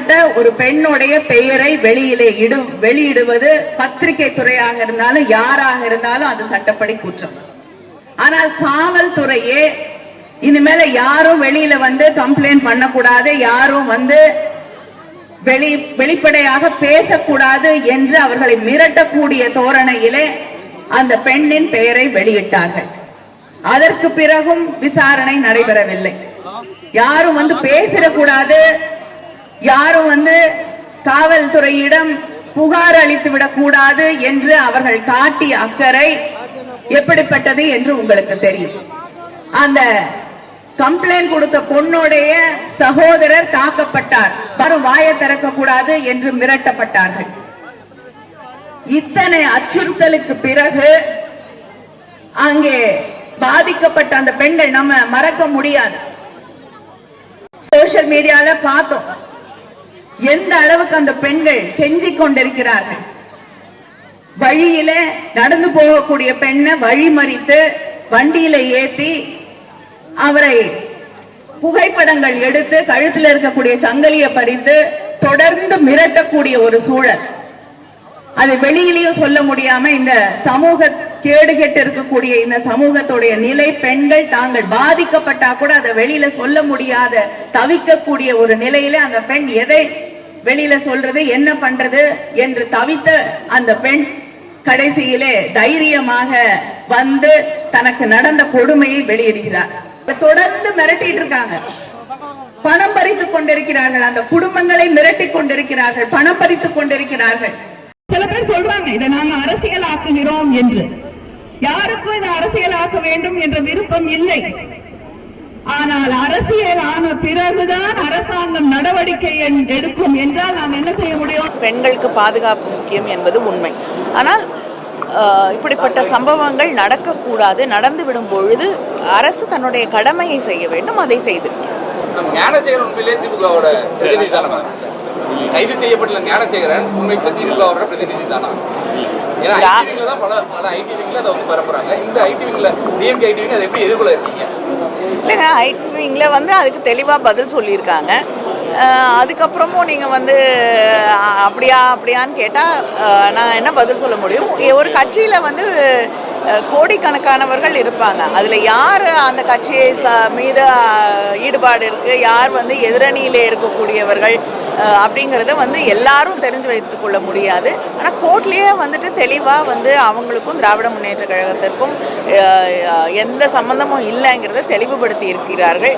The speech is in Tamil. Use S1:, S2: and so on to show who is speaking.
S1: சம்பந்தப்பட்ட ஒரு பெண்ணுடைய பெயரை வெளியிடுவது பத்திரிகை துறையாக இருந்தாலும் யாராக இருந்தாலும் அது சட்டப்படி குற்றம். ஆனால் காவல்துறையே இனிமேல யாரும் வெளியில வந்து கம்ப்ளைண்ட் பண்ணக்கூடாது, யாரும் வந்து வெளிப்படையாக பேசக்கூடாது என்று அவர்களை மிரட்டக்கூடிய தோரணையிலே அந்த பெண்ணின் பெயரை வெளியிட்டார்கள். அதற்கு பிறகும் விசாரணை நடைபெறவில்லை. யாரும் வந்து பேசிடக்கூடாது, யாரும் வந்து காவல்துறையிடம் புகார் அளித்து விடக்கூடாது என்று அவர்கள் காட்டிய அக்கறை எப்படிப்பட்டது என்று உங்களுக்கு தெரியும். அந்த கம்ப்ளைண்ட் கொடுத்த பொண்ணுடைய சகோதரர் தாக்கப்பட்டார், யாரும் வாயை திறக்க கூடாது என்று மிரட்டப்பட்டார்கள். இத்தனை அச்சுறுத்தலுக்கு பிறகு அங்கே பாதிக்கப்பட்ட அந்த பெண்கள் நம்ம மறக்க முடியாது. சோசியல் மீடியால பார்த்தோம் எந்த அளவுக்கு அந்த பெண்கள் கெஞ்சிக் கொண்டிருக்கிறார்கள். வழியில நடந்து போகக்கூடிய பெண்ணை வழிமறித்து வண்டியில ஏத்தி அவரை புகைப்படங்கள் எடுத்து கழுத்தில் இருக்கக்கூடிய சங்கிலியை பறித்து தொடர்ந்து மிரட்டக்கூடிய ஒரு சூழல். அது வெளியிலேயும் சொல்ல முடியாம இந்த சமூக கேடுகெட்டு இருக்கக்கூடிய இந்த சமூகத்துடைய நிலை, பெண்கள் தாங்கள் பாதிக்கப்பட்டா கூட அதை வெளியில சொல்ல முடியாத தவிக்கக்கூடிய ஒரு நிலையில அந்த பெண் எதை வெளியில சொல்றது என்ன பண்றது என்று தவித்த அந்த பெண் கடைசியிலே தைரியமாக வந்து தனக்கு நடந்த கொடுமையை வெளியிடுகிறார். தொடர்ந்து மிரட்டிட்டு இருக்காங்க, பணம் பறித்துக் கொண்டிருக்கிறார்கள், அந்த குடும்பங்களை மிரட்டி கொண்டிருக்கிறார்கள், பணம் பறித்துக் கொண்டிருக்கிறார்கள். சில பேர் சொல்றாங்க இதை நாங்க அரசியல் ஆக்குகிறோம் என்று. யாருக்கும் இதை அரசியல் ஆக்க வேண்டும் என்ற விருப்பம் இல்லை. ஆனால் அரசியல் ஆன பிறகுதான் அரசாங்கம் நடவடிக்கை எடுக்கும் என்றால் நாம் என்ன செய்ய முடியும்?
S2: பெண்களுக்கு பாதுகாப்பு முக்கியம் என்பது உண்மை. ஆனால் இப்படிப்பட்ட சம்பவங்கள் நடக்கக்கூடாது. நடந்துவிடும் பொழுது அரசு தன்னுடைய கடமையை செய்ய வேண்டும், அதை செய்திருக்கிறது.
S3: கைது செய்யப்பட்ட ஞானசேகரன் உண்மைக்கு திமுகவோட பிரதிநிதி தானா? ஏன்னா ஐடி தான் பல ஐடி விங்ல அதை வந்து பரப்புறாங்க. இந்த ஐடி விங்ல டிஎம்கே ஐடி விங் அதை எப்படி எதிர்கொள்ள இருக்கீங்க?
S2: இல்லைங்க, ஐடி விங்ல வந்து அதுக்கு தெளிவாக பதில் சொல்லியிருக்காங்க. அதுக்கப்புறமும் நீங்கள் வந்து அப்படியான்னு கேட்டால் நான் என்ன பதில் சொல்ல முடியும்? ஒரு கட்சியில் வந்து கோடிக்கணக்கானவர்கள் இருப்பாங்க. அதில் யார் அந்த கட்சியை மீது ஈடுபாடு இருக்குது, யார் வந்து எதிரணியிலே இருக்கக்கூடியவர்கள் அப்படிங்கிறத வந்து எல்லாரும் தெரிஞ்சு வைத்துக் கொள்ள முடியாது. ஆனால் கோர்ட்லேயே வந்துட்டு தெளிவாக வந்து அவங்களுக்கும் திராவிட முன்னேற்ற கழகத்திற்கும் எந்த சம்பந்தமும் இல்லைங்கிறத தெளிவுபடுத்தி இருக்கிறார்கள்.